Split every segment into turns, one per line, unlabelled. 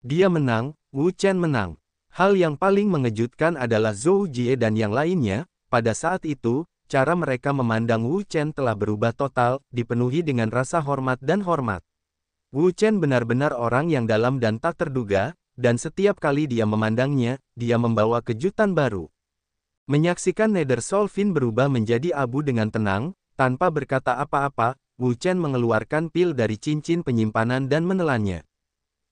Dia menang, Wu Chen menang. Hal yang paling mengejutkan adalah Zhou Jie dan yang lainnya, pada saat itu, cara mereka memandang Wu Chen telah berubah total, dipenuhi dengan rasa hormat dan hormat. Wu Chen benar-benar orang yang dalam dan tak terduga, dan setiap kali dia memandangnya, dia membawa kejutan baru. Menyaksikan Nether Soul Fin berubah menjadi abu dengan tenang, tanpa berkata apa-apa, Wu Chen mengeluarkan pil dari cincin penyimpanan dan menelannya.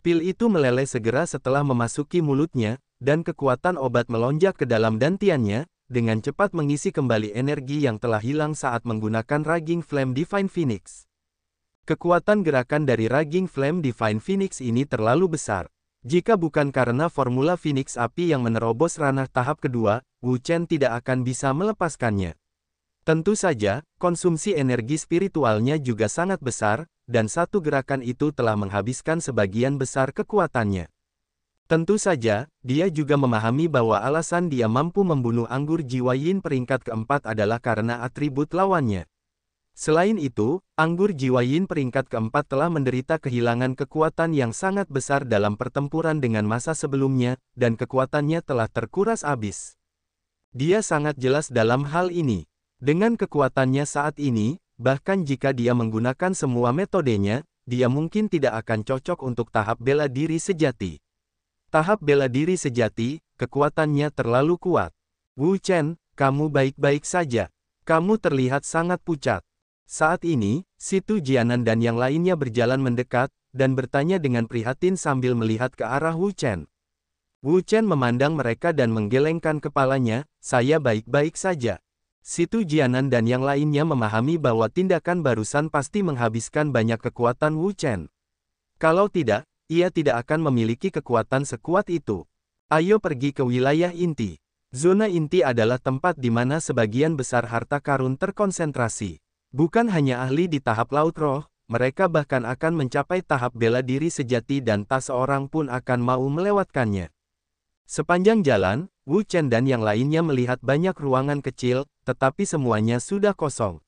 Pil itu meleleh segera setelah memasuki mulutnya, dan kekuatan obat melonjak ke dalam dantiannya, dengan cepat mengisi kembali energi yang telah hilang saat menggunakan Raging Flame Divine Phoenix. Kekuatan gerakan dari Raging Flame Divine Phoenix ini terlalu besar. Jika bukan karena formula Phoenix api yang menerobos ranah tahap kedua, Wu Chen tidak akan bisa melepaskannya. Tentu saja, konsumsi energi spiritualnya juga sangat besar, dan satu gerakan itu telah menghabiskan sebagian besar kekuatannya. Tentu saja, dia juga memahami bahwa alasan dia mampu membunuh anggur jiwa yin peringkat keempat adalah karena atribut lawannya. Selain itu, anggur jiwa yin peringkat keempat telah menderita kehilangan kekuatan yang sangat besar dalam pertempuran dengan masa sebelumnya, dan kekuatannya telah terkuras habis. Dia sangat jelas dalam hal ini. Dengan kekuatannya saat ini, bahkan jika dia menggunakan semua metodenya, dia mungkin tidak akan cocok untuk tahap bela diri sejati. Tahap bela diri sejati, kekuatannya terlalu kuat. Wu Chen, kamu baik-baik saja. Kamu terlihat sangat pucat. Saat ini, Situ Jianan dan yang lainnya berjalan mendekat, dan bertanya dengan prihatin sambil melihat ke arah Wu Chen. Wu Chen memandang mereka dan menggelengkan kepalanya, saya baik-baik saja. Situ Jianan dan yang lainnya memahami bahwa tindakan barusan pasti menghabiskan banyak kekuatan Wu Chen. Kalau tidak, ia tidak akan memiliki kekuatan sekuat itu. Ayo pergi ke wilayah inti. Zona inti adalah tempat di mana sebagian besar harta karun terkonsentrasi. Bukan hanya ahli di tahap laut roh, mereka bahkan akan mencapai tahap bela diri sejati dan tak seorang pun akan mau melewatkannya. Sepanjang jalan, Wu Chen dan yang lainnya melihat banyak ruangan kecil, tetapi semuanya sudah kosong.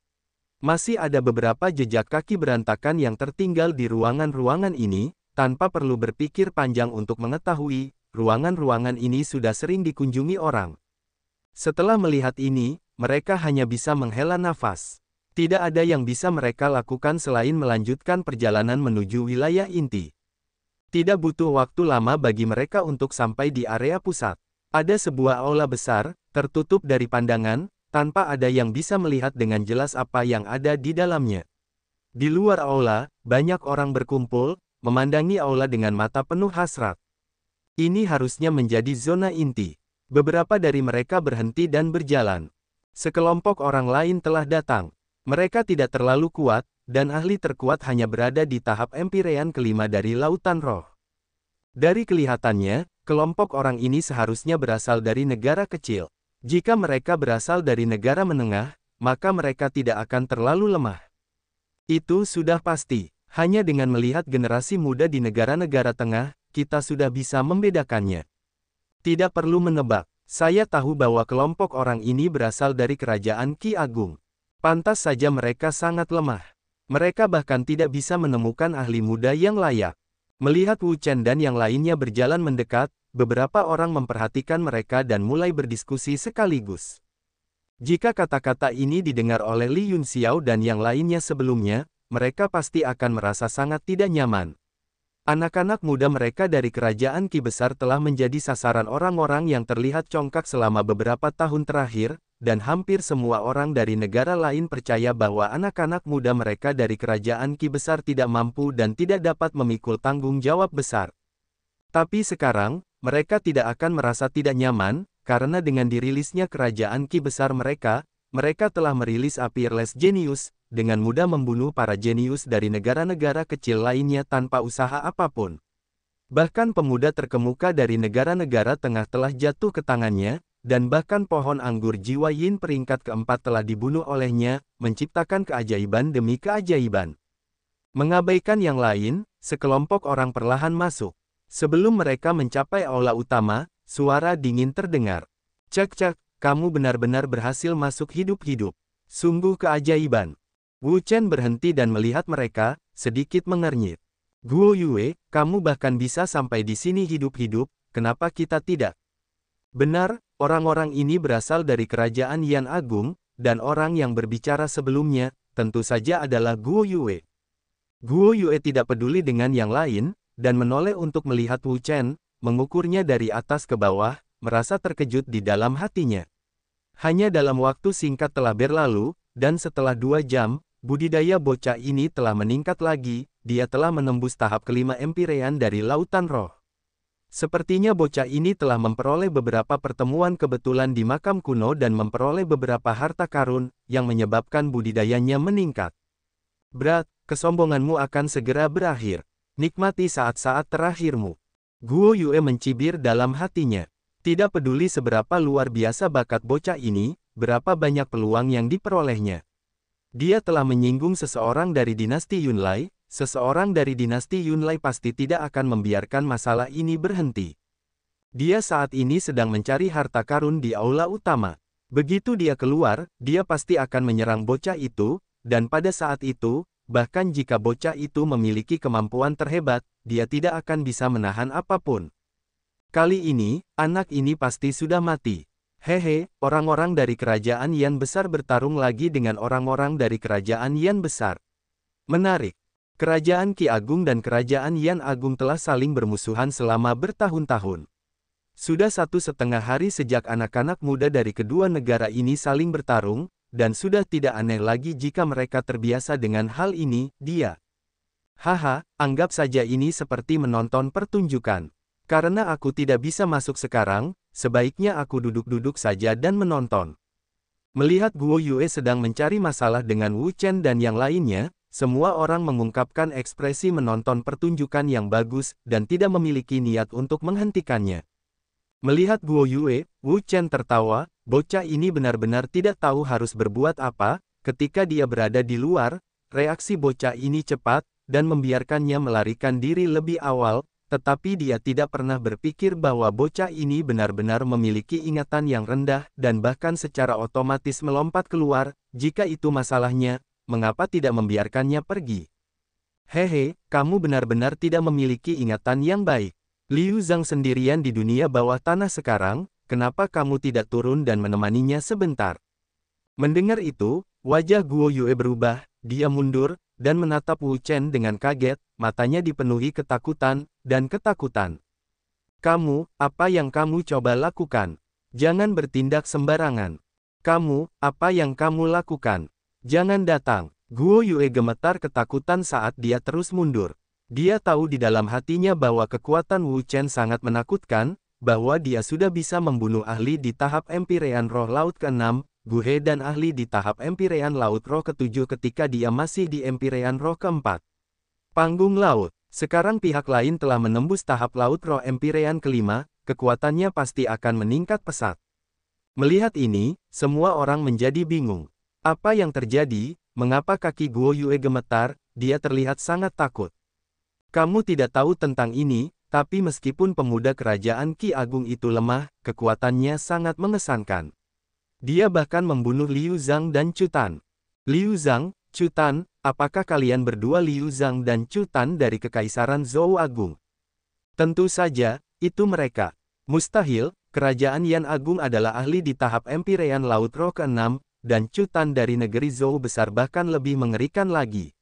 Masih ada beberapa jejak kaki berantakan yang tertinggal di ruangan-ruangan ini. Tanpa perlu berpikir panjang untuk mengetahui, ruangan-ruangan ini sudah sering dikunjungi orang. Setelah melihat ini, mereka hanya bisa menghela nafas. Tidak ada yang bisa mereka lakukan selain melanjutkan perjalanan menuju wilayah inti. Tidak butuh waktu lama bagi mereka untuk sampai di area pusat. Ada sebuah aula besar, tertutup dari pandangan, tanpa ada yang bisa melihat dengan jelas apa yang ada di dalamnya. Di luar aula, banyak orang berkumpul, memandangi aula dengan mata penuh hasrat. Ini harusnya menjadi zona inti. Beberapa dari mereka berhenti dan berjalan. Sekelompok orang lain telah datang. Mereka tidak terlalu kuat, dan ahli terkuat hanya berada di tahap empirean kelima dari lautan roh. Dari kelihatannya, kelompok orang ini seharusnya berasal dari negara kecil. Jika mereka berasal dari negara menengah, maka mereka tidak akan terlalu lemah. Itu sudah pasti. Hanya dengan melihat generasi muda di negara-negara tengah, kita sudah bisa membedakannya. Tidak perlu menebak, saya tahu bahwa kelompok orang ini berasal dari kerajaan Qi Agung. Pantas saja mereka sangat lemah. Mereka bahkan tidak bisa menemukan ahli muda yang layak. Melihat Wu Chen dan yang lainnya berjalan mendekat, beberapa orang memperhatikan mereka dan mulai berdiskusi sekaligus. Jika kata-kata ini didengar oleh Li Yunxiao dan yang lainnya sebelumnya, mereka pasti akan merasa sangat tidak nyaman. Anak-anak muda mereka dari kerajaan Qi besar telah menjadi sasaran orang-orang yang terlihat congkak selama beberapa tahun terakhir, dan hampir semua orang dari negara lain percaya bahwa anak-anak muda mereka dari kerajaan Qi besar tidak mampu dan tidak dapat memikul tanggung jawab besar. Tapi sekarang, mereka tidak akan merasa tidak nyaman, karena dengan dirilisnya kerajaan Qi besar mereka telah merilis Fearless Genius, dengan mudah membunuh para jenius dari negara-negara kecil lainnya tanpa usaha apapun. Bahkan pemuda terkemuka dari negara-negara tengah telah jatuh ke tangannya, dan bahkan pohon anggur jiwa yin peringkat keempat telah dibunuh olehnya, menciptakan keajaiban demi keajaiban. Mengabaikan yang lain, sekelompok orang perlahan masuk. Sebelum mereka mencapai aula utama, suara dingin terdengar. Cek-cek, kamu benar-benar berhasil masuk hidup-hidup. Sungguh keajaiban. Wu Chen berhenti dan melihat mereka, sedikit mengernyit. Guo Yue, kamu bahkan bisa sampai di sini hidup-hidup, kenapa kita tidak? Benar, orang-orang ini berasal dari kerajaan Yan Agung, dan orang yang berbicara sebelumnya, tentu saja adalah Guo Yue. Guo Yue tidak peduli dengan yang lain, dan menoleh untuk melihat Wu Chen, mengukurnya dari atas ke bawah, merasa terkejut di dalam hatinya. Hanya dalam waktu singkat telah berlalu, dan setelah 2 jam, budidaya bocah ini telah meningkat lagi, dia telah menembus tahap kelima Empyrean dari Lautan Roh. Sepertinya bocah ini telah memperoleh beberapa pertemuan kebetulan di makam kuno dan memperoleh beberapa harta karun, yang menyebabkan budidayanya meningkat. Berat, kesombonganmu akan segera berakhir. Nikmati saat-saat terakhirmu. Guo Yue mencibir dalam hatinya. Tidak peduli seberapa luar biasa bakat bocah ini, berapa banyak peluang yang diperolehnya. Dia telah menyinggung seseorang dari dinasti Yunlai, seseorang dari dinasti Yunlai pasti tidak akan membiarkan masalah ini berhenti. Dia saat ini sedang mencari harta karun di aula utama. Begitu dia keluar, dia pasti akan menyerang bocah itu, dan pada saat itu, bahkan jika bocah itu memiliki kemampuan terhebat, dia tidak akan bisa menahan apapun. Kali ini, anak ini pasti sudah mati. Hehe, orang-orang dari kerajaan Yan besar bertarung lagi dengan orang-orang dari kerajaan Yan besar. Menarik. Kerajaan Qi Agung dan kerajaan Yan Agung telah saling bermusuhan selama bertahun-tahun. Sudah 1,5 hari sejak anak-anak muda dari kedua negara ini saling bertarung, dan sudah tidak aneh lagi jika mereka terbiasa dengan hal ini, dia. Haha, anggap saja ini seperti menonton pertunjukan. Karena aku tidak bisa masuk sekarang, sebaiknya aku duduk-duduk saja dan menonton. Melihat Guo Yue sedang mencari masalah dengan Wu Chen dan yang lainnya, semua orang mengungkapkan ekspresi menonton pertunjukan yang bagus, dan tidak memiliki niat untuk menghentikannya. Melihat Guo Yue, Wu Chen tertawa, bocah ini benar-benar tidak tahu harus berbuat apa, ketika dia berada di luar, reaksi bocah ini cepat, dan membiarkannya melarikan diri lebih awal, tetapi dia tidak pernah berpikir bahwa bocah ini benar-benar memiliki ingatan yang rendah, dan bahkan secara otomatis melompat keluar, jika itu masalahnya, mengapa tidak membiarkannya pergi? Hehe, kamu benar-benar tidak memiliki ingatan yang baik. Liu Zhang sendirian di dunia bawah tanah sekarang, kenapa kamu tidak turun dan menemaninya sebentar? Mendengar itu, wajah Guo Yue berubah, dia mundur, dan menatap Wu Chen dengan kaget, matanya dipenuhi ketakutan, dan ketakutan. Kamu, apa yang kamu coba lakukan? Jangan bertindak sembarangan. Kamu, apa yang kamu lakukan? Jangan datang. Guo Yue gemetar ketakutan saat dia terus mundur. Dia tahu di dalam hatinya bahwa kekuatan Wu Chen sangat menakutkan, bahwa dia sudah bisa membunuh ahli di tahap Empyrean Roh Laut ke-6, Guhe dan ahli di tahap Empyrean Laut Roh ke-7 ketika dia masih di Empyrean Roh ke-4. Panggung Laut. Sekarang pihak lain telah menembus tahap Laut Roh Empyrean ke-5, kekuatannya pasti akan meningkat pesat. Melihat ini, semua orang menjadi bingung. Apa yang terjadi? Mengapa kaki Guo Yue gemetar? Dia terlihat sangat takut. Kamu tidak tahu tentang ini, tapi meskipun pemuda kerajaan Qi Agung itu lemah, kekuatannya sangat mengesankan. Dia bahkan membunuh Liu Zhang dan Chu Tan. Liu Zhang, Chu Tan, apakah kalian berdua Liu Zhang dan Chu Tan dari Kekaisaran Zhou Agung? Tentu saja, itu mereka. Mustahil, kerajaan Yan Agung adalah ahli di tahap Empyrean Laut Roh ke-6, dan Chu Tan dari negeri Zhou besar bahkan lebih mengerikan lagi.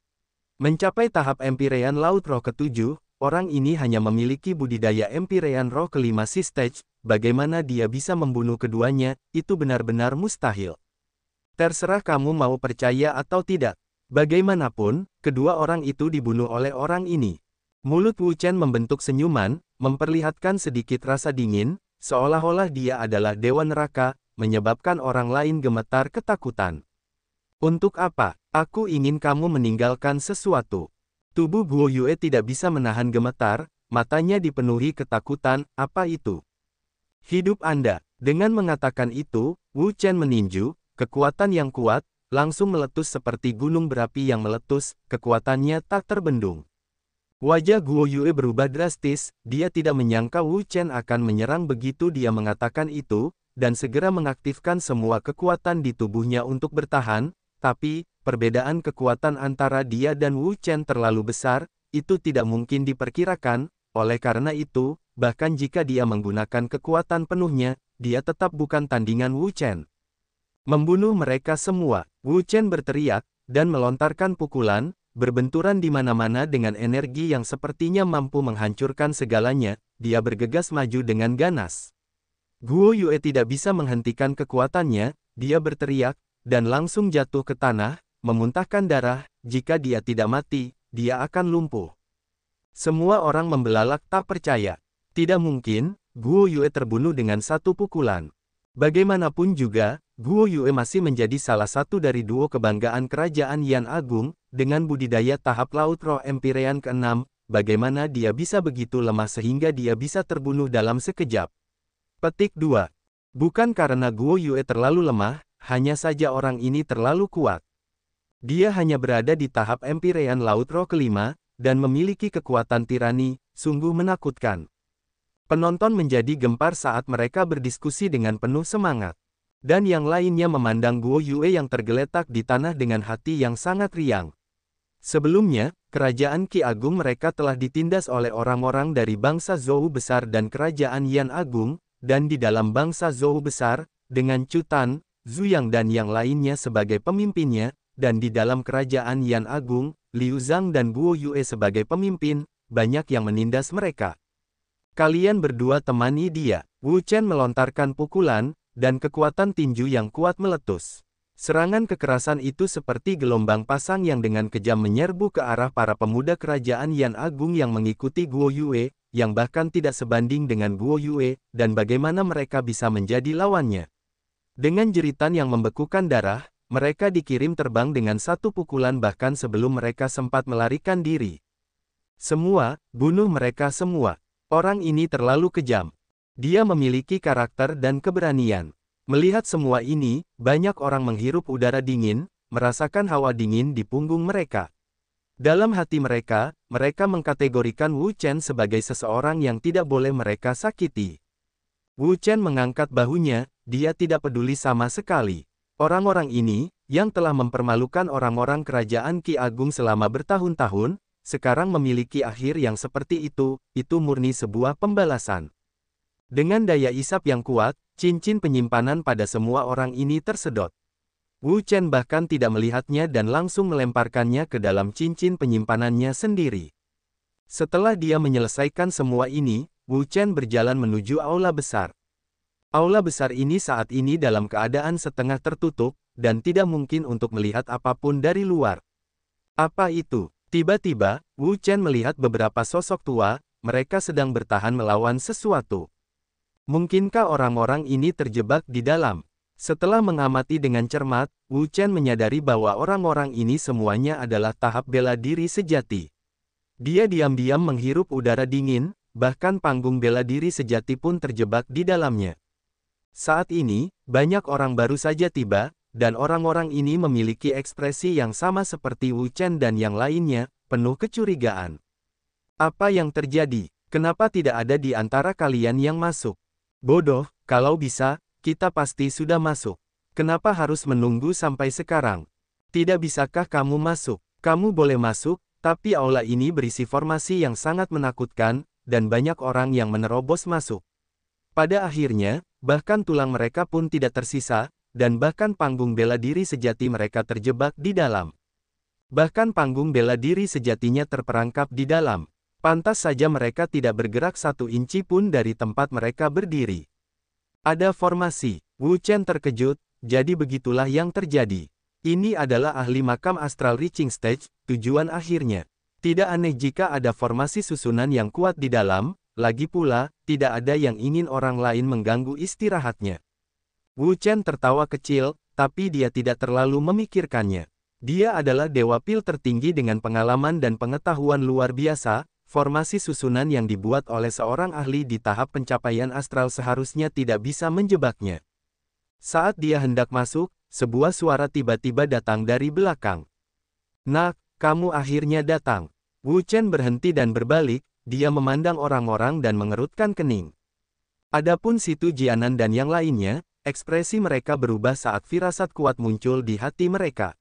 Mencapai tahap Empyrean Laut Roh ke-7, orang ini hanya memiliki budidaya Empyrean Roh ke-5 stage, bagaimana dia bisa membunuh keduanya, itu benar-benar mustahil. Terserah kamu mau percaya atau tidak. Bagaimanapun, kedua orang itu dibunuh oleh orang ini. Mulut Wu Chen membentuk senyuman, memperlihatkan sedikit rasa dingin, seolah-olah dia adalah dewa neraka, menyebabkan orang lain gemetar ketakutan. Untuk apa? Aku ingin kamu meninggalkan sesuatu. Tubuh Guo Yue tidak bisa menahan gemetar, matanya dipenuhi ketakutan, apa itu? Hidup Anda. Dengan mengatakan itu, Wu Chen meninju, kekuatan yang kuat, langsung meletus seperti gunung berapi yang meletus, kekuatannya tak terbendung. Wajah Guo Yue berubah drastis, dia tidak menyangka Wu Chen akan menyerang begitu dia mengatakan itu, dan segera mengaktifkan semua kekuatan di tubuhnya untuk bertahan, tapi, perbedaan kekuatan antara dia dan Wu Chen terlalu besar, itu tidak mungkin diperkirakan, oleh karena itu, bahkan jika dia menggunakan kekuatan penuhnya, dia tetap bukan tandingan Wu Chen. Membunuh mereka semua, Wu Chen berteriak, dan melontarkan pukulan, berbenturan di mana-mana dengan energi yang sepertinya mampu menghancurkan segalanya, dia bergegas maju dengan ganas. Guo Yue tidak bisa menghentikan kekuatannya, dia berteriak, dan langsung jatuh ke tanah, memuntahkan darah, jika dia tidak mati, dia akan lumpuh. Semua orang membelalak tak percaya. Tidak mungkin, Guo Yue terbunuh dengan satu pukulan. Bagaimanapun juga, Guo Yue masih menjadi salah satu dari duo kebanggaan kerajaan Yan Agung, dengan budidaya tahap Laut Roh Empyrean ke-6, bagaimana dia bisa begitu lemah sehingga dia bisa terbunuh dalam sekejap. Petik 2. Bukan karena Guo Yue terlalu lemah, hanya saja orang ini terlalu kuat. Dia hanya berada di tahap Empyrean Laut Roh ke-5, dan memiliki kekuatan tirani, sungguh menakutkan. Penonton menjadi gempar saat mereka berdiskusi dengan penuh semangat. Dan yang lainnya memandang Guo Yue yang tergeletak di tanah dengan hati yang sangat riang. Sebelumnya, kerajaan Qi Agung mereka telah ditindas oleh orang-orang dari bangsa Zhou Besar dan kerajaan Yan Agung, dan di dalam bangsa Zhou Besar, dengan Chu Tan, Zhu Yang dan yang lainnya sebagai pemimpinnya, dan di dalam kerajaan Yan Agung, Liu Zhang dan Guo Yue sebagai pemimpin, banyak yang menindas mereka. Kalian berdua temani dia. Wu Chen melontarkan pukulan, dan kekuatan tinju yang kuat meletus. Serangan kekerasan itu seperti gelombang pasang yang dengan kejam menyerbu ke arah para pemuda kerajaan Yan Agung yang mengikuti Guo Yue, yang bahkan tidak sebanding dengan Guo Yue, dan bagaimana mereka bisa menjadi lawannya. Dengan jeritan yang membekukan darah, mereka dikirim terbang dengan satu pukulan bahkan sebelum mereka sempat melarikan diri. Semua, bunuh mereka semua. Orang ini terlalu kejam. Dia memiliki karakter dan keberanian. Melihat semua ini, banyak orang menghirup udara dingin, merasakan hawa dingin di punggung mereka. Dalam hati mereka, mereka mengkategorikan Wu Chen sebagai seseorang yang tidak boleh mereka sakiti. Wu Chen mengangkat bahunya, dia tidak peduli sama sekali. Orang-orang ini, yang telah mempermalukan orang-orang kerajaan Qi Agung selama bertahun-tahun, sekarang memiliki akhir yang seperti itu murni sebuah pembalasan. Dengan daya isap yang kuat, cincin penyimpanan pada semua orang ini tersedot. Wu Chen bahkan tidak melihatnya dan langsung melemparkannya ke dalam cincin penyimpanannya sendiri. Setelah dia menyelesaikan semua ini, Wu Chen berjalan menuju aula besar. Aula besar ini saat ini dalam keadaan setengah tertutup, dan tidak mungkin untuk melihat apapun dari luar. Apa itu? Tiba-tiba, Wu Chen melihat beberapa sosok tua, mereka sedang bertahan melawan sesuatu. Mungkinkah orang-orang ini terjebak di dalam? Setelah mengamati dengan cermat, Wu Chen menyadari bahwa orang-orang ini semuanya adalah tahap bela diri sejati. Dia diam-diam menghirup udara dingin, bahkan panggung bela diri sejati pun terjebak di dalamnya. Saat ini, banyak orang baru saja tiba, dan orang-orang ini memiliki ekspresi yang sama seperti Wu Chen dan yang lainnya, penuh kecurigaan. Apa yang terjadi? Kenapa tidak ada di antara kalian yang masuk? Bodoh, kalau bisa, kita pasti sudah masuk. Kenapa harus menunggu sampai sekarang? Tidak bisakah kamu masuk? Kamu boleh masuk, tapi aula ini berisi formasi yang sangat menakutkan, dan banyak orang yang menerobos masuk. Pada akhirnya, bahkan tulang mereka pun tidak tersisa, dan bahkan panggung bela diri sejati mereka terjebak di dalam. Bahkan panggung bela diri sejatinya terperangkap di dalam. Pantas saja mereka tidak bergerak 1 inci pun dari tempat mereka berdiri. Ada formasi. Wu Chen terkejut, jadi begitulah yang terjadi. Ini adalah ahli makam astral reaching stage, tujuan akhirnya. Tidak aneh jika ada formasi susunan yang kuat di dalam, lagi pula, tidak ada yang ingin orang lain mengganggu istirahatnya. Wu Chen tertawa kecil, tapi dia tidak terlalu memikirkannya. Dia adalah dewa pil tertinggi dengan pengalaman dan pengetahuan luar biasa. Formasi susunan yang dibuat oleh seorang ahli di tahap pencapaian astral seharusnya tidak bisa menjebaknya. Saat dia hendak masuk, sebuah suara tiba-tiba datang dari belakang. "Nak, kamu akhirnya datang." Wu Chen berhenti dan berbalik, dia memandang orang-orang dan mengerutkan kening. Adapun Situ Jianan dan yang lainnya, ekspresi mereka berubah saat firasat kuat muncul di hati mereka.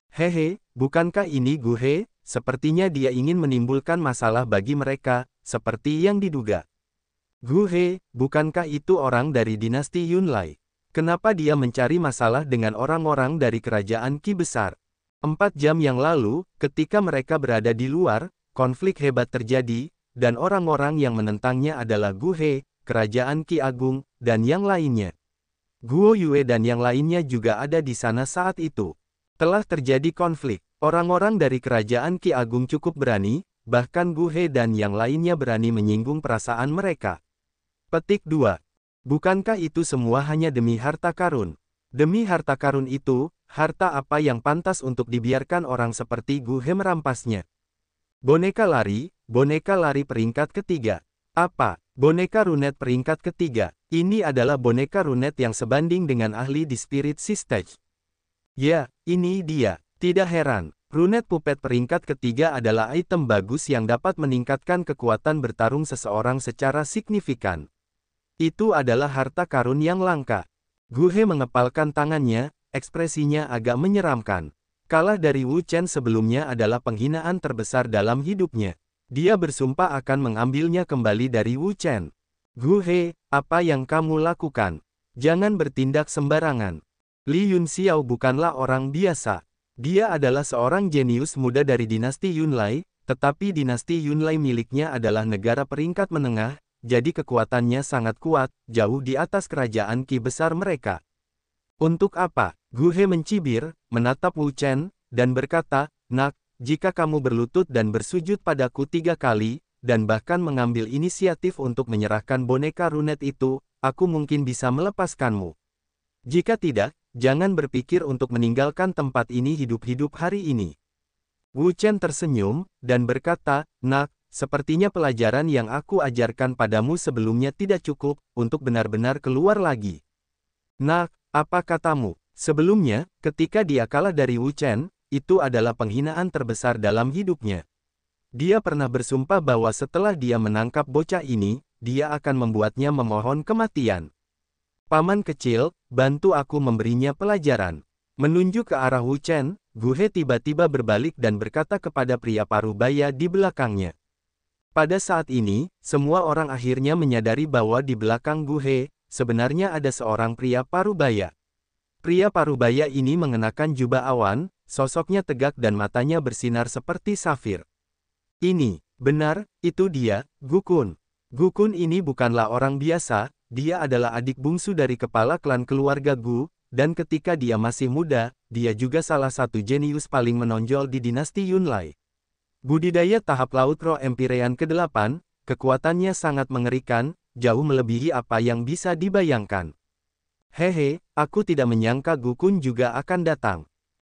"Hehe, bukankah ini Gu He, sepertinya dia ingin menimbulkan masalah bagi mereka, seperti yang diduga. Gu He, bukankah itu orang dari dinasti Yunlai? Kenapa dia mencari masalah dengan orang-orang dari kerajaan Qi besar? 4 jam yang lalu, ketika mereka berada di luar, konflik hebat terjadi, dan orang-orang yang menentangnya adalah Gu He, kerajaan Qi Agung, dan yang lainnya. Guo Yue dan yang lainnya juga ada di sana saat itu. Telah terjadi konflik. Orang-orang dari kerajaan Qi Agung cukup berani, bahkan Gu He dan yang lainnya berani menyinggung perasaan mereka. Petik 2. Bukankah itu semua hanya demi harta karun? Demi harta karun itu, harta apa yang pantas untuk dibiarkan orang seperti Gu He merampasnya? Boneka lari peringkat ketiga. Apa? Boneka runet peringkat ketiga. Ini adalah boneka runet yang sebanding dengan ahli di Spirit Sea Stage. Ya, ini dia. Tidak heran. Runet Puppet peringkat ketiga adalah item bagus yang dapat meningkatkan kekuatan bertarung seseorang secara signifikan. Itu adalah harta karun yang langka. Gu He mengepalkan tangannya, ekspresinya agak menyeramkan. Kalah dari Wu Chen sebelumnya adalah penghinaan terbesar dalam hidupnya. Dia bersumpah akan mengambilnya kembali dari Wu Chen. Gu He, apa yang kamu lakukan? Jangan bertindak sembarangan. Li Yunxiao bukanlah orang biasa. Dia adalah seorang jenius muda dari dinasti Yunlai, tetapi dinasti Yunlai miliknya adalah negara peringkat menengah, jadi kekuatannya sangat kuat, jauh di atas kerajaan Qi besar mereka. Untuk apa? Gu He mencibir, menatap Wu Chen, dan berkata, "Nak, jika kamu berlutut dan bersujud padaku 3 kali, dan bahkan mengambil inisiatif untuk menyerahkan boneka runet itu, aku mungkin bisa melepaskanmu. Jika tidak, jangan berpikir untuk meninggalkan tempat ini hidup-hidup hari ini." Wu Chen tersenyum, dan berkata, "Nak, sepertinya pelajaran yang aku ajarkan padamu sebelumnya tidak cukup, untuk benar-benar keluar lagi." "Nak, apa katamu?" Sebelumnya, ketika dia kalah dari Wu Chen, itu adalah penghinaan terbesar dalam hidupnya. Dia pernah bersumpah bahwa setelah dia menangkap bocah ini, dia akan membuatnya memohon kematian. "Paman kecil, bantu aku memberinya pelajaran." Menunjuk ke arah Wu Chen, Gu He tiba-tiba berbalik dan berkata kepada pria parubaya di belakangnya. Pada saat ini, semua orang akhirnya menyadari bahwa di belakang Gu He, sebenarnya ada seorang pria parubaya. Pria parubaya ini mengenakan jubah awan, sosoknya tegak dan matanya bersinar seperti safir. "Ini, benar, itu dia, Gu Kun." Gu Kun ini bukanlah orang biasa, dia adalah adik bungsu dari kepala klan keluarga Gu, dan ketika dia masih muda, dia juga salah satu jenius paling menonjol di dinasti Yunlai. Budidaya tahap laut roh Empyrean ke-8, kekuatannya sangat mengerikan, jauh melebihi apa yang bisa dibayangkan. "Hehe, aku tidak menyangka Gu Kun juga akan datang.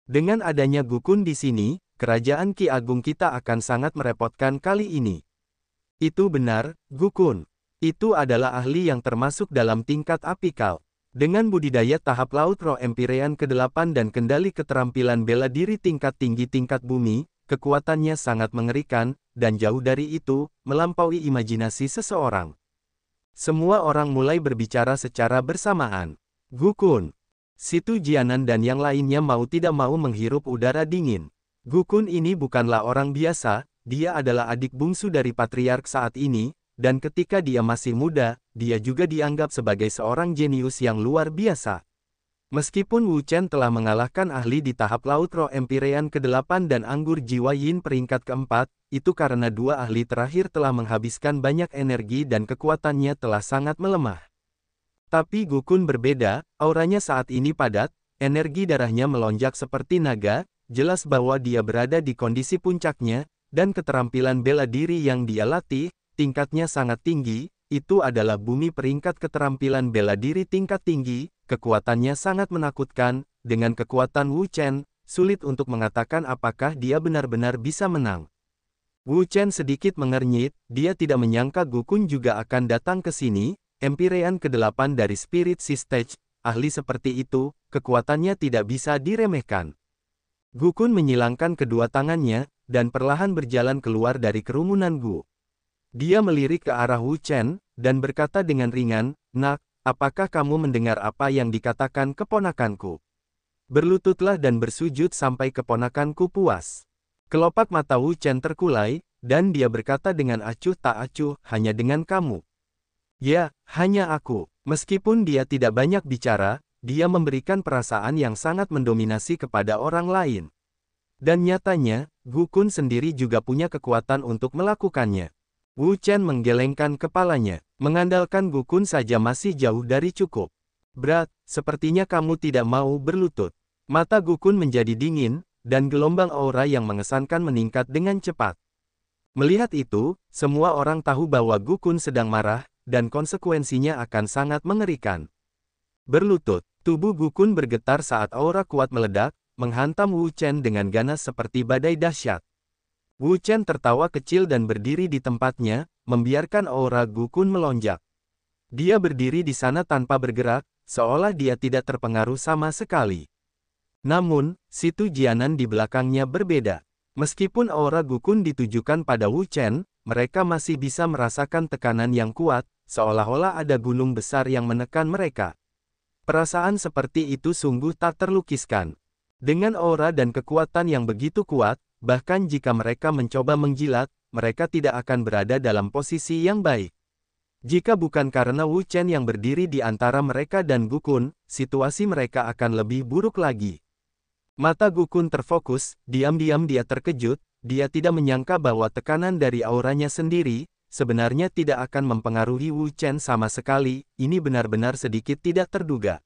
Dengan adanya Gu Kun di sini, kerajaan Qi Agung kita akan sangat merepotkan kali ini." "Itu benar, Gu Kun. Itu adalah ahli yang termasuk dalam tingkat apikal. Dengan budidaya tahap laut roh Empyrean ke-8 dan kendali keterampilan bela diri tingkat tinggi tingkat bumi, kekuatannya sangat mengerikan, dan jauh dari itu, melampaui imajinasi seseorang." Semua orang mulai berbicara secara bersamaan. Gu Kun, Situ Jianan dan yang lainnya mau tidak mau menghirup udara dingin. Gu Kun ini bukanlah orang biasa, dia adalah adik bungsu dari patriark saat ini, dan ketika dia masih muda, dia juga dianggap sebagai seorang jenius yang luar biasa. Meskipun Wu Chen telah mengalahkan ahli di tahap laut roh Empyrean ke-8 dan anggur jiwa Yin peringkat ke-4, itu karena dua ahli terakhir telah menghabiskan banyak energi dan kekuatannya telah sangat melemah. Tapi Gu Kun berbeda, auranya saat ini padat, energi darahnya melonjak seperti naga, jelas bahwa dia berada di kondisi puncaknya, dan keterampilan bela diri yang dia latih, tingkatnya sangat tinggi, itu adalah bumi peringkat keterampilan bela diri tingkat tinggi, kekuatannya sangat menakutkan, dengan kekuatan Wu Chen, sulit untuk mengatakan apakah dia benar-benar bisa menang. Wu Chen sedikit mengernyit, dia tidak menyangka Gu Kun juga akan datang ke sini, Empyrean ke-8 dari Spirit Sea Stage, ahli seperti itu, kekuatannya tidak bisa diremehkan. Gu Kun menyilangkan kedua tangannya, dan perlahan berjalan keluar dari kerumunan Gu. Dia melirik ke arah Wu Chen, dan berkata dengan ringan, "Nak, apakah kamu mendengar apa yang dikatakan keponakanku? Berlututlah dan bersujud sampai keponakanku puas." Kelopak mata Wu Chen terkulai, dan dia berkata dengan acuh tak acuh, hanya dengan kamu. Ya, hanya aku. Meskipun dia tidak banyak bicara, dia memberikan perasaan yang sangat mendominasi kepada orang lain. Dan nyatanya, Gu Kun sendiri juga punya kekuatan untuk melakukannya. Wu Chen menggelengkan kepalanya. Mengandalkan Gu Kun saja masih jauh dari cukup. Berat, sepertinya kamu tidak mau berlutut. Mata Gu Kun menjadi dingin, dan gelombang aura yang mengesankan meningkat dengan cepat. Melihat itu, semua orang tahu bahwa Gu Kun sedang marah, dan konsekuensinya akan sangat mengerikan. Berlutut, tubuh Gu Kun bergetar saat aura kuat meledak, menghantam Wu Chen dengan ganas seperti badai dahsyat. Wu Chen tertawa kecil dan berdiri di tempatnya, membiarkan aura Gu Kun melonjak. Dia berdiri di sana tanpa bergerak, seolah dia tidak terpengaruh sama sekali. Namun, situ Jianan di belakangnya berbeda. Meskipun aura Gu Kun ditujukan pada Wu Chen, mereka masih bisa merasakan tekanan yang kuat, seolah-olah ada gunung besar yang menekan mereka. Perasaan seperti itu sungguh tak terlukiskan. Dengan aura dan kekuatan yang begitu kuat, bahkan jika mereka mencoba menjilat, mereka tidak akan berada dalam posisi yang baik. Jika bukan karena Wu Chen yang berdiri di antara mereka dan Gu Kun, situasi mereka akan lebih buruk lagi. Mata Gu Kun terfokus, diam-diam dia terkejut, dia tidak menyangka bahwa tekanan dari auranya sendiri, sebenarnya tidak akan mempengaruhi Wu Chen sama sekali, ini benar-benar sedikit tidak terduga.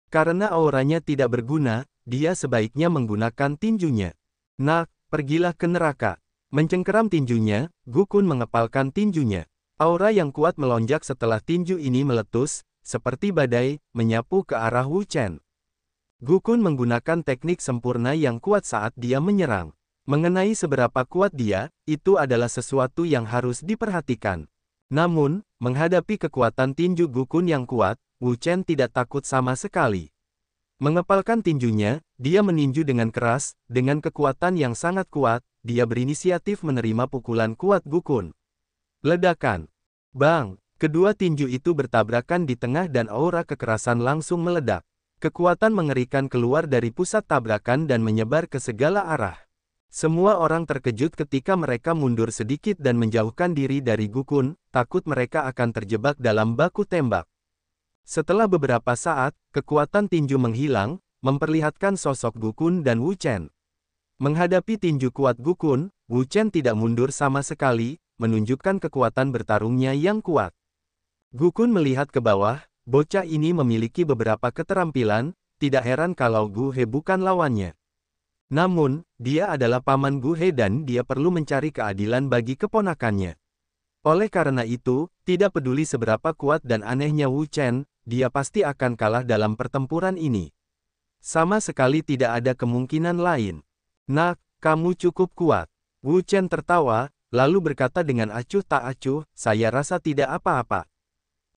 Karena auranya tidak berguna, dia sebaiknya menggunakan tinjunya. Nak, pergilah ke neraka. Mencengkeram tinjunya, Gu Kun mengepalkan tinjunya. Aura yang kuat melonjak setelah tinju ini meletus, seperti badai, menyapu ke arah Wu Chen. Gu Kun menggunakan teknik sempurna yang kuat saat dia menyerang. Mengenai seberapa kuat dia, itu adalah sesuatu yang harus diperhatikan. Namun, menghadapi kekuatan tinju Gu Kun yang kuat, Wu Chen tidak takut sama sekali. Mengepalkan tinjunya, dia meninju dengan keras, dengan kekuatan yang sangat kuat, dia berinisiatif menerima pukulan kuat Gu Kun. Ledakan. Bang! Kedua tinju itu bertabrakan di tengah dan aura kekerasan langsung meledak. Kekuatan mengerikan keluar dari pusat tabrakan dan menyebar ke segala arah. Semua orang terkejut ketika mereka mundur sedikit dan menjauhkan diri dari Gu Kun, takut mereka akan terjebak dalam baku tembak. Setelah beberapa saat, kekuatan tinju menghilang, memperlihatkan sosok Gu Kun dan Wu Chen. Menghadapi tinju kuat Gu Kun, Wu Chen tidak mundur sama sekali, menunjukkan kekuatan bertarungnya yang kuat. Gu Kun melihat ke bawah, bocah ini memiliki beberapa keterampilan, tidak heran kalau Gu He bukan lawannya. Namun, dia adalah paman Gu He dan dia perlu mencari keadilan bagi keponakannya. Oleh karena itu, tidak peduli seberapa kuat dan anehnya Wu Chen, dia pasti akan kalah dalam pertempuran ini. Sama sekali tidak ada kemungkinan lain. Nak, kamu cukup kuat. Wu Chen tertawa, lalu berkata dengan acuh tak acuh, saya rasa tidak apa-apa.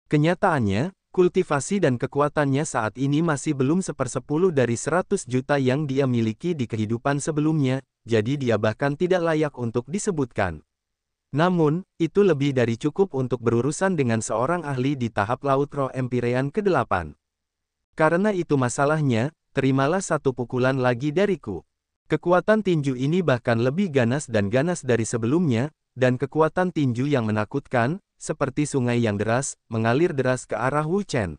Kenyataannya, kultivasi dan kekuatannya saat ini masih belum 1/10 dari 100 juta yang dia miliki di kehidupan sebelumnya, jadi dia bahkan tidak layak untuk disebutkan. Namun, itu lebih dari cukup untuk berurusan dengan seorang ahli di tahap Laut Roh Empirean ke-8. Karena itu masalahnya, terimalah satu pukulan lagi dariku. Kekuatan tinju ini bahkan lebih ganas dari sebelumnya, dan kekuatan tinju yang menakutkan, seperti sungai yang deras, mengalir deras ke arah Wu Chen.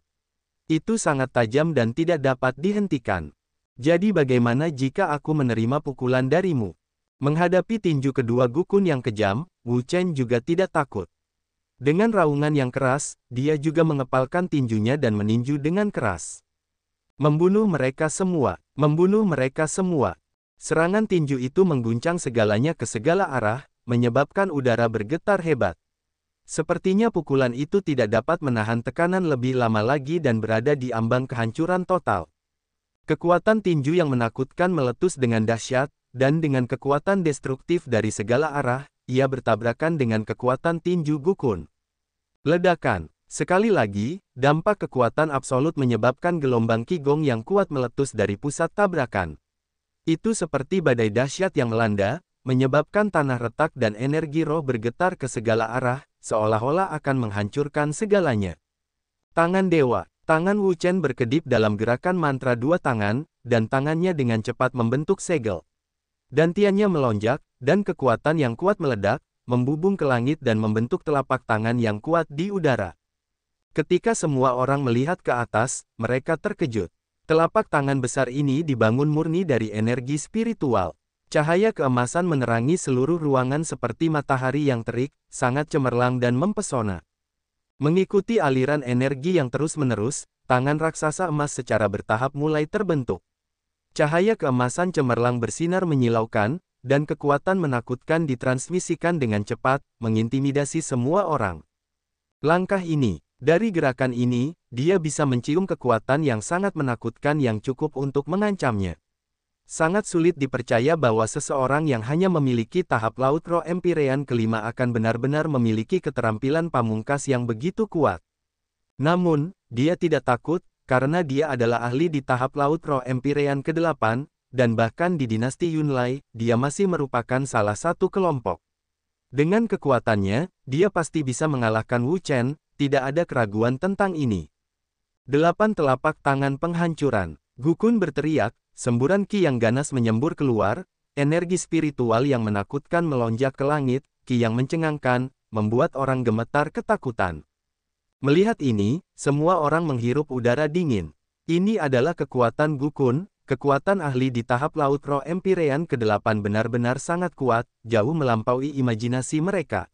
Itu sangat tajam dan tidak dapat dihentikan. Jadi bagaimana jika aku menerima pukulan darimu? Menghadapi tinju kedua Gu Kun yang kejam, Wu Chen juga tidak takut. Dengan raungan yang keras, dia juga mengepalkan tinjunya dan meninju dengan keras. Membunuh mereka semua, membunuh mereka semua. Serangan tinju itu mengguncang segalanya ke segala arah, menyebabkan udara bergetar hebat. Sepertinya pukulan itu tidak dapat menahan tekanan lebih lama lagi dan berada di ambang kehancuran total. Kekuatan tinju yang menakutkan meletus dengan dahsyat, dan dengan kekuatan destruktif dari segala arah, ia bertabrakan dengan kekuatan tinju Gu Kun. Ledakan. Sekali lagi, dampak kekuatan absolut menyebabkan gelombang Qigong yang kuat meletus dari pusat tabrakan. Itu seperti badai dahsyat yang melanda, menyebabkan tanah retak dan energi roh bergetar ke segala arah, seolah-olah akan menghancurkan segalanya. Tangan dewa. Tangan Wu Chen berkedip dalam gerakan mantra dua tangan, dan tangannya dengan cepat membentuk segel. Dantiannya melonjak, dan kekuatan yang kuat meledak, membubung ke langit dan membentuk telapak tangan yang kuat di udara. Ketika semua orang melihat ke atas, mereka terkejut. Telapak tangan besar ini dibangun murni dari energi spiritual. Cahaya keemasan menerangi seluruh ruangan seperti matahari yang terik, sangat cemerlang dan mempesona. Mengikuti aliran energi yang terus-menerus, tangan raksasa emas secara bertahap mulai terbentuk. Cahaya keemasan cemerlang bersinar menyilaukan, dan kekuatan menakutkan ditransmisikan dengan cepat, mengintimidasi semua orang. Langkah ini, dari gerakan ini, dia bisa mencium kekuatan yang sangat menakutkan yang cukup untuk mengancamnya. Sangat sulit dipercaya bahwa seseorang yang hanya memiliki tahap Laut Roh Empyrean kelima akan benar-benar memiliki keterampilan pamungkas yang begitu kuat. Namun, dia tidak takut, karena dia adalah ahli di tahap Laut Roh Empyrean ke-8, dan bahkan di dinasti Yunlai, dia masih merupakan salah satu kelompok. Dengan kekuatannya, dia pasti bisa mengalahkan Wu Chen, tidak ada keraguan tentang ini. 8 telapak tangan penghancuran. Gukun berteriak, semburan ki yang ganas menyembur keluar, energi spiritual yang menakutkan melonjak ke langit, ki yang mencengangkan, membuat orang gemetar ketakutan. Melihat ini, semua orang menghirup udara dingin. Ini adalah kekuatan Gukun, kekuatan ahli di tahap Laut Roh Empyrean ke-8 benar-benar sangat kuat, jauh melampaui imajinasi mereka.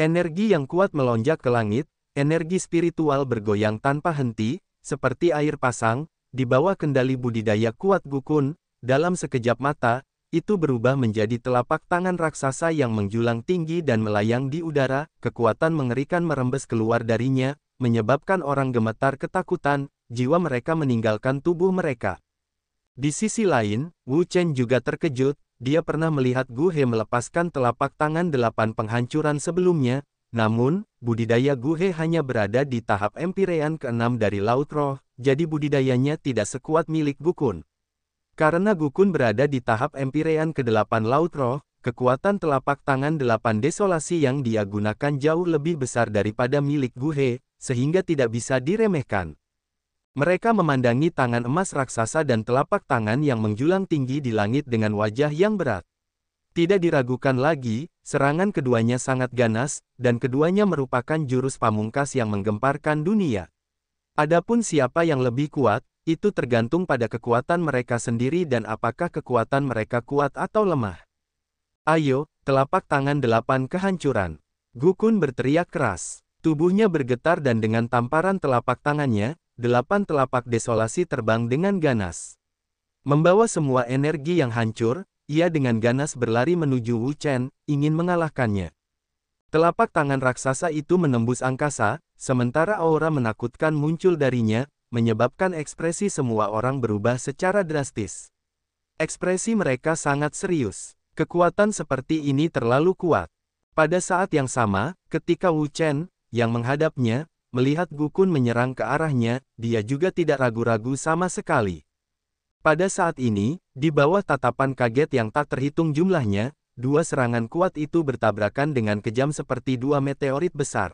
Energi yang kuat melonjak ke langit, energi spiritual bergoyang tanpa henti, seperti air pasang, di bawah kendali budidaya kuat Gukun, dalam sekejap mata, itu berubah menjadi telapak tangan raksasa yang menjulang tinggi dan melayang di udara, kekuatan mengerikan merembes keluar darinya, menyebabkan orang gemetar ketakutan, jiwa mereka meninggalkan tubuh mereka. Di sisi lain, Wu Chen juga terkejut, dia pernah melihat Gu He melepaskan telapak tangan 8 penghancuran sebelumnya, namun, budidaya Gu He hanya berada di tahap Empyrean ke-6 dari Laut Roh, jadi budidayanya tidak sekuat milik Gukun. Karena Gukun berada di tahap Empyrean ke-8 Laut Roh, kekuatan telapak tangan 8 desolasi yang dia gunakan jauh lebih besar daripada milik Gu He, sehingga tidak bisa diremehkan. Mereka memandangi tangan emas raksasa dan telapak tangan yang menjulang tinggi di langit dengan wajah yang berat. Tidak diragukan lagi, serangan keduanya sangat ganas, dan keduanya merupakan jurus pamungkas yang menggemparkan dunia. Adapun siapa yang lebih kuat, itu tergantung pada kekuatan mereka sendiri dan apakah kekuatan mereka kuat atau lemah. Ayo, telapak tangan 8 kehancuran. Gukun berteriak keras. Tubuhnya bergetar dan dengan tamparan telapak tangannya, 8 telapak desolasi terbang dengan ganas. Membawa semua energi yang hancur, ia dengan ganas berlari menuju Wu Chen, ingin mengalahkannya. Telapak tangan raksasa itu menembus angkasa, sementara aura menakutkan muncul darinya, menyebabkan ekspresi semua orang berubah secara drastis. Ekspresi mereka sangat serius. Kekuatan seperti ini terlalu kuat. Pada saat yang sama, ketika Wu Chen, yang menghadapnya, melihat Gukun menyerang ke arahnya, dia juga tidak ragu-ragu sama sekali. Pada saat ini, di bawah tatapan kaget yang tak terhitung jumlahnya, dua serangan kuat itu bertabrakan dengan kejam seperti dua meteorit besar.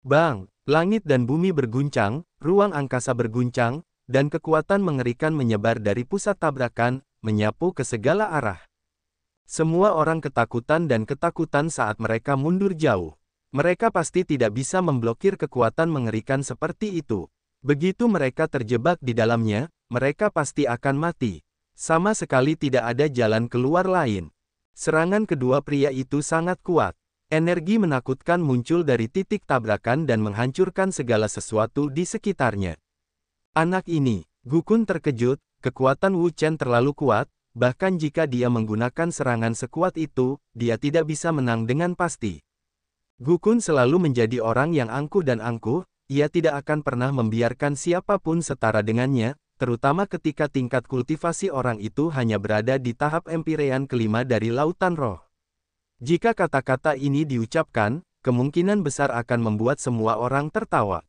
Bang! Langit dan bumi berguncang, ruang angkasa berguncang, dan kekuatan mengerikan menyebar dari pusat tabrakan, menyapu ke segala arah. Semua orang ketakutan dan ketakutan saat mereka mundur jauh. Mereka pasti tidak bisa memblokir kekuatan mengerikan seperti itu. Begitu mereka terjebak di dalamnya, mereka pasti akan mati. Sama sekali tidak ada jalan keluar lain. Serangan kedua pria itu sangat kuat. Energi menakutkan muncul dari titik tabrakan dan menghancurkan segala sesuatu di sekitarnya. Anak ini, Gukun terkejut, kekuatan Wu Chen terlalu kuat, bahkan jika dia menggunakan serangan sekuat itu, dia tidak bisa menang dengan pasti. Gukun selalu menjadi orang yang angkuh dan angkuh, ia tidak akan pernah membiarkan siapapun setara dengannya, terutama ketika tingkat kultivasi orang itu hanya berada di tahap Empyrean kelima dari Lautan Roh. Jika kata-kata ini diucapkan, kemungkinan besar akan membuat semua orang tertawa.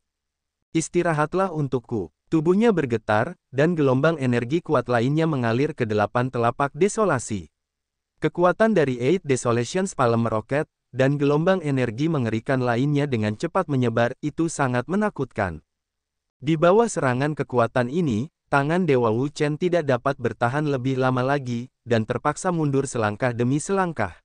Istirahatlah untukku. Tubuhnya bergetar, dan gelombang energi kuat lainnya mengalir ke 8 telapak desolasi. Kekuatan dari Eight Desolations Palm Rocket, dan gelombang energi mengerikan lainnya dengan cepat menyebar, itu sangat menakutkan. Di bawah serangan kekuatan ini, tangan Dewa Wu Chen tidak dapat bertahan lebih lama lagi, dan terpaksa mundur selangkah demi selangkah.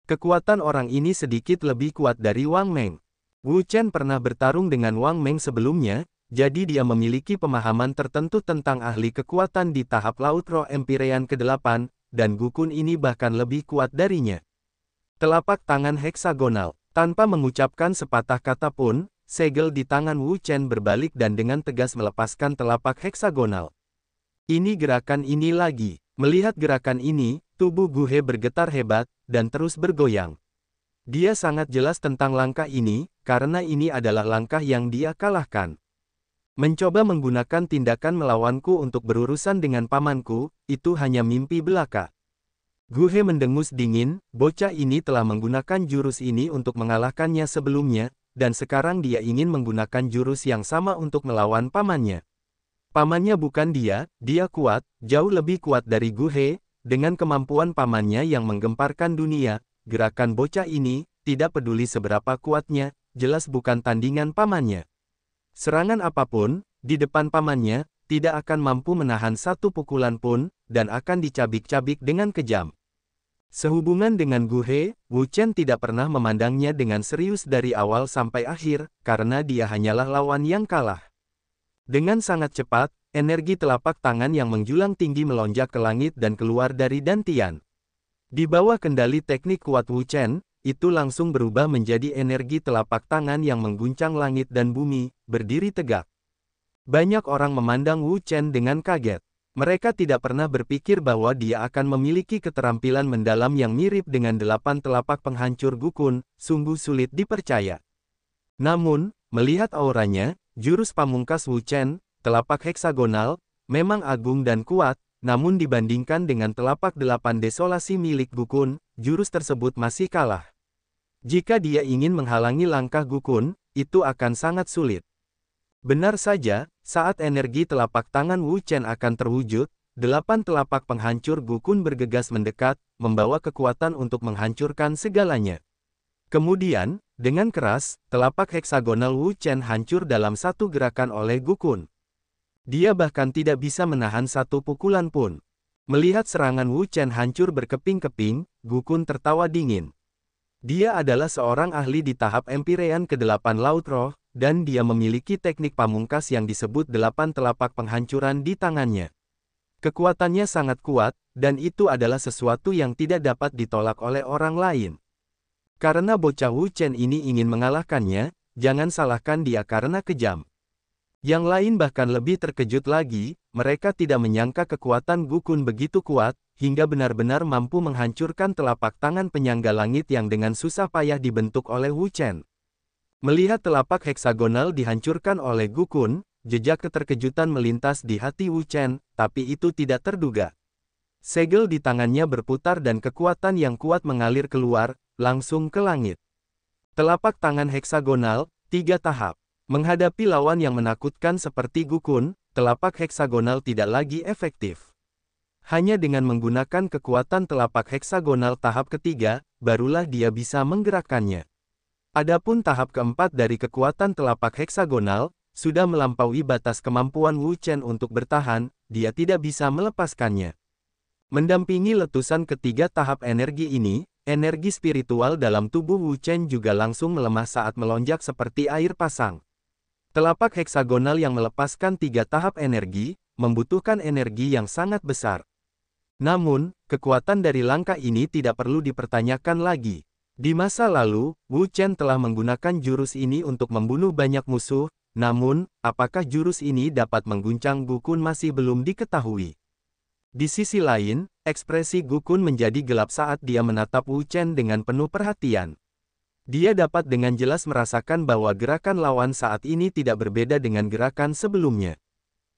Kekuatan orang ini sedikit lebih kuat dari Wang Meng. Wu Chen pernah bertarung dengan Wang Meng sebelumnya, jadi dia memiliki pemahaman tertentu tentang ahli kekuatan di tahap Laut Roh Empyrean ke-8, dan Gukun ini bahkan lebih kuat darinya. Telapak tangan heksagonal. Tanpa mengucapkan sepatah kata pun, segel di tangan Wu Chen berbalik dan dengan tegas melepaskan telapak heksagonal. Ini gerakan ini lagi. Melihat gerakan ini, tubuh Gu He bergetar hebat, dan terus bergoyang. Dia sangat jelas tentang langkah ini, karena ini adalah langkah yang dia kalahkan. Mencoba menggunakan tindakan melawanku untuk berurusan dengan pamanku, itu hanya mimpi belaka. Gu He mendengus dingin, bocah ini telah menggunakan jurus ini untuk mengalahkannya sebelumnya, dan sekarang dia ingin menggunakan jurus yang sama untuk melawan pamannya. Pamannya bukan dia kuat, jauh lebih kuat dari Gu He, dengan kemampuan pamannya yang menggemparkan dunia, gerakan bocah ini, tidak peduli seberapa kuatnya, jelas bukan tandingan pamannya. Serangan apapun, di depan pamannya, tidak akan mampu menahan satu pukulan pun, dan akan dicabik-cabik dengan kejam. Sehubungan dengan Gu He, Wu Chen tidak pernah memandangnya dengan serius dari awal sampai akhir, karena dia hanyalah lawan yang kalah. Dengan sangat cepat, energi telapak tangan yang menjulang tinggi melonjak ke langit dan keluar dari dantian. Di bawah kendali teknik kuat Wu Chen, itu langsung berubah menjadi energi telapak tangan yang mengguncang langit dan bumi, berdiri tegak. Banyak orang memandang Wu Chen dengan kaget. Mereka tidak pernah berpikir bahwa dia akan memiliki keterampilan mendalam yang mirip dengan 8 telapak penghancur Gukun, sungguh sulit dipercaya. Namun, melihat auranya, jurus pamungkas Wu Chen, telapak heksagonal, memang agung dan kuat, namun dibandingkan dengan telapak 8 desolasi milik Gukun, jurus tersebut masih kalah. Jika dia ingin menghalangi langkah Gukun, itu akan sangat sulit. Benar saja, saat energi telapak tangan Wu Chen akan terwujud, 8 telapak penghancur Gukun bergegas mendekat, membawa kekuatan untuk menghancurkan segalanya. Kemudian, dengan keras, telapak heksagonal Wu Chen hancur dalam satu gerakan oleh Gukun. Dia bahkan tidak bisa menahan satu pukulan pun. Melihat serangan Wu Chen hancur berkeping-keping, Gukun tertawa dingin. Dia adalah seorang ahli di tahap Empyrean ke-8 Laut Roh, dan dia memiliki teknik pamungkas yang disebut 8 telapak penghancuran di tangannya. Kekuatannya sangat kuat, dan itu adalah sesuatu yang tidak dapat ditolak oleh orang lain. Karena bocah Wu Chen ini ingin mengalahkannya, jangan salahkan dia karena kejam. Yang lain bahkan lebih terkejut lagi, mereka tidak menyangka kekuatan Gukun begitu kuat, hingga benar-benar mampu menghancurkan telapak tangan penyangga langit yang dengan susah payah dibentuk oleh Wu Chen. Melihat telapak heksagonal dihancurkan oleh Gukun, jejak keterkejutan melintas di hati Wu Chen, tapi itu tidak terduga. Segel di tangannya berputar dan kekuatan yang kuat mengalir keluar, langsung ke langit. Telapak tangan heksagonal, 3 tahap. Menghadapi lawan yang menakutkan seperti Gukun, telapak heksagonal tidak lagi efektif. Hanya dengan menggunakan kekuatan telapak heksagonal tahap ketiga, barulah dia bisa menggerakkannya. Adapun tahap keempat dari kekuatan telapak heksagonal, sudah melampaui batas kemampuan Wu Chen untuk bertahan, dia tidak bisa melepaskannya. Mendampingi letusan ketiga tahap energi ini, energi spiritual dalam tubuh Wu Chen juga langsung melemah saat melonjak seperti air pasang. Telapak heksagonal yang melepaskan 3 tahap energi, membutuhkan energi yang sangat besar. Namun, kekuatan dari langkah ini tidak perlu dipertanyakan lagi. Di masa lalu, Wu Chen telah menggunakan jurus ini untuk membunuh banyak musuh, namun, apakah jurus ini dapat mengguncang Gukun masih belum diketahui. Di sisi lain, ekspresi Gukun menjadi gelap saat dia menatap Wu Chen dengan penuh perhatian. Dia dapat dengan jelas merasakan bahwa gerakan lawan saat ini tidak berbeda dengan gerakan sebelumnya.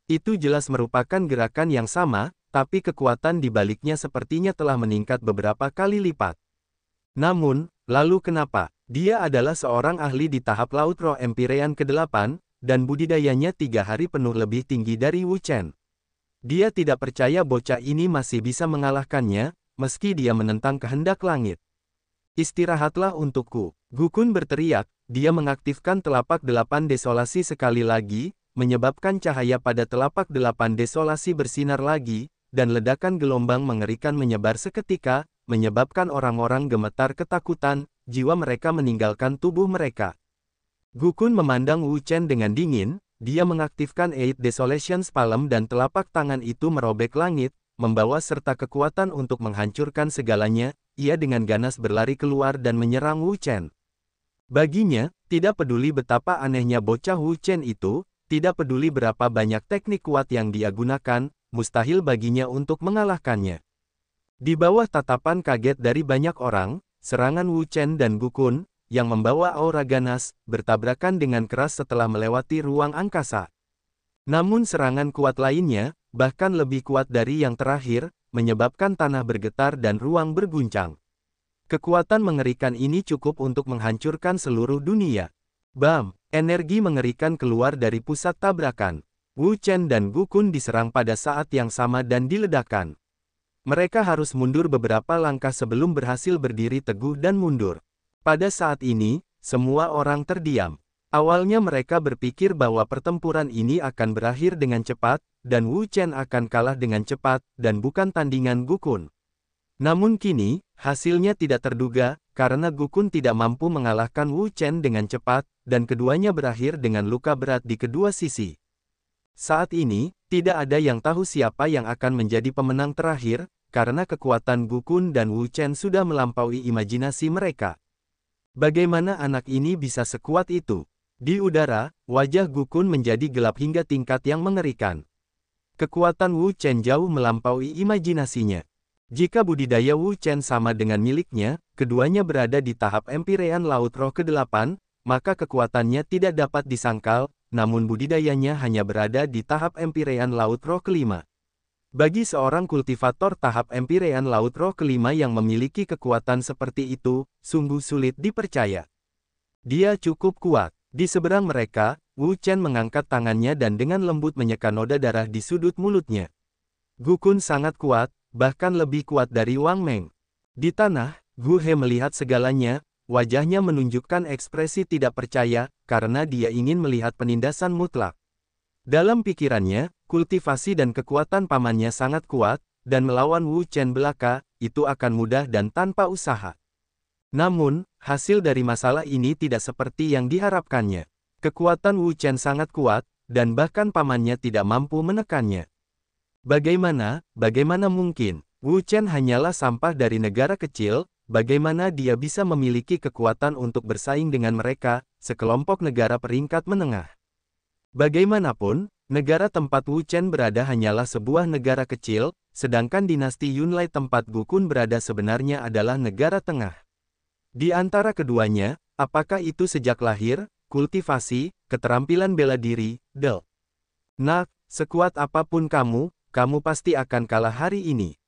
Itu jelas merupakan gerakan yang sama, tapi kekuatan di baliknya sepertinya telah meningkat beberapa kali lipat. Namun, lalu kenapa? Dia adalah seorang ahli di tahap Laut Roh Empyrean ke-8, dan budidayanya 3 hari penuh lebih tinggi dari Wu Chen. Dia tidak percaya bocah ini masih bisa mengalahkannya, meski dia menentang kehendak langit. Istirahatlah untukku. Gukun berteriak, dia mengaktifkan telapak 8 desolasi sekali lagi, menyebabkan cahaya pada telapak 8 desolasi bersinar lagi, dan ledakan gelombang mengerikan menyebar seketika, menyebabkan orang-orang gemetar ketakutan, jiwa mereka meninggalkan tubuh mereka. Gukun memandang Wu Chen dengan dingin, dia mengaktifkan Eight Desolations Palm dan telapak tangan itu merobek langit, membawa serta kekuatan untuk menghancurkan segalanya. Ia dengan ganas berlari keluar dan menyerang Wu Chen. Baginya, tidak peduli betapa anehnya bocah Wu Chen itu, tidak peduli berapa banyak teknik kuat yang dia gunakan, mustahil baginya untuk mengalahkannya. Di bawah tatapan kaget dari banyak orang, serangan Wu Chen dan Gukun, yang membawa aura ganas, bertabrakan dengan keras setelah melewati ruang angkasa. Namun serangan kuat lainnya, bahkan lebih kuat dari yang terakhir, menyebabkan tanah bergetar dan ruang berguncang. Kekuatan mengerikan ini cukup untuk menghancurkan seluruh dunia. Bam! Energi mengerikan keluar dari pusat tabrakan. Wu Chen dan Gukun diserang pada saat yang sama dan diledakkan. Mereka harus mundur beberapa langkah sebelum berhasil berdiri teguh dan mundur. Pada saat ini, semua orang terdiam. Awalnya mereka berpikir bahwa pertempuran ini akan berakhir dengan cepat, dan Wu Chen akan kalah dengan cepat, dan bukan tandingan Gukun. Namun kini, hasilnya tidak terduga, karena Gukun tidak mampu mengalahkan Wu Chen dengan cepat, dan keduanya berakhir dengan luka berat di kedua sisi. Saat ini, tidak ada yang tahu siapa yang akan menjadi pemenang terakhir, karena kekuatan Gukun dan Wu Chen sudah melampaui imajinasi mereka. Bagaimana anak ini bisa sekuat itu? Di udara, wajah Gukun menjadi gelap hingga tingkat yang mengerikan. Kekuatan Wu Chen jauh melampaui imajinasinya. Jika budidaya Wu Chen sama dengan miliknya, keduanya berada di tahap Empyrean Laut Roh ke-8, maka kekuatannya tidak dapat disangkal, namun budidayanya hanya berada di tahap Empyrean Laut Roh ke-5. Bagi seorang kultivator tahap Empyrean Laut Roh ke-5 yang memiliki kekuatan seperti itu, sungguh sulit dipercaya. Dia cukup kuat. Di seberang mereka, Wu Chen mengangkat tangannya dan dengan lembut menyeka noda darah di sudut mulutnya. Gukun sangat kuat, bahkan lebih kuat dari Wang Meng. Di tanah, Gu He melihat segalanya, wajahnya menunjukkan ekspresi tidak percaya, karena dia ingin melihat penindasan mutlak. Dalam pikirannya, kultivasi dan kekuatan pamannya sangat kuat, dan melawan Wu Chen belaka, itu akan mudah dan tanpa usaha. Namun, hasil dari masalah ini tidak seperti yang diharapkannya. Kekuatan Wu Chen sangat kuat, dan bahkan pamannya tidak mampu menekannya. Bagaimana mungkin? Wu Chen hanyalah sampah dari negara kecil, bagaimana dia bisa memiliki kekuatan untuk bersaing dengan mereka, sekelompok negara peringkat menengah? Bagaimanapun, negara tempat Wu Chen berada hanyalah sebuah negara kecil, sedangkan dinasti Yunlai tempat Gukun berada sebenarnya adalah negara tengah. Di antara keduanya, apakah itu sejak lahir, kultivasi, keterampilan bela diri, Nak, sekuat apapun kamu pasti akan kalah hari ini.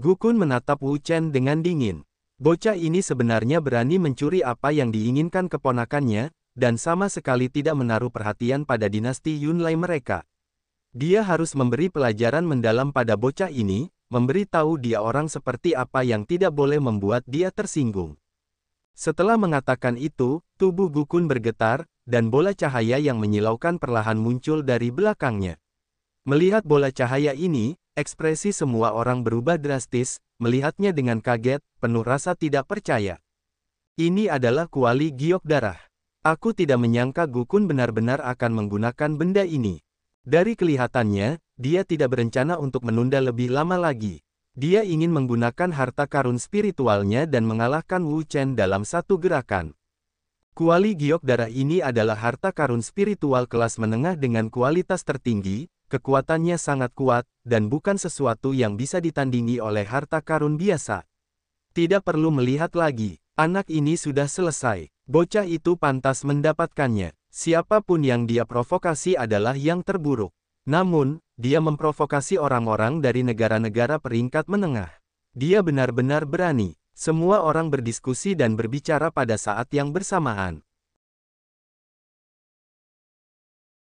Gukun menatap Wu Chen dengan dingin. Bocah ini sebenarnya berani mencuri apa yang diinginkan keponakannya, dan sama sekali tidak menaruh perhatian pada dinasti Yunlai mereka. Dia harus memberi pelajaran mendalam pada bocah ini, memberi tahu dia orang seperti apa yang tidak boleh membuat dia tersinggung. Setelah mengatakan itu, tubuh Gukun bergetar, dan bola cahaya yang menyilaukan perlahan muncul dari belakangnya. Melihat bola cahaya ini, ekspresi semua orang berubah drastis, melihatnya dengan kaget, penuh rasa tidak percaya. Ini adalah kuali giok darah. Aku tidak menyangka Gukun benar-benar akan menggunakan benda ini. Dari kelihatannya, dia tidak berencana untuk menunda lebih lama lagi. Dia ingin menggunakan harta karun spiritualnya dan mengalahkan Wu Chen dalam satu gerakan. Kuali giok darah ini adalah harta karun spiritual kelas menengah dengan kualitas tertinggi, kekuatannya sangat kuat, dan bukan sesuatu yang bisa ditandingi oleh harta karun biasa. Tidak perlu melihat lagi, anak ini sudah selesai. Bocah itu pantas mendapatkannya. Siapapun yang dia provokasi adalah yang terburuk. Namun, dia memprovokasi orang-orang dari negara-negara peringkat menengah. Dia benar-benar berani. Semua orang berdiskusi dan berbicara pada saat yang bersamaan.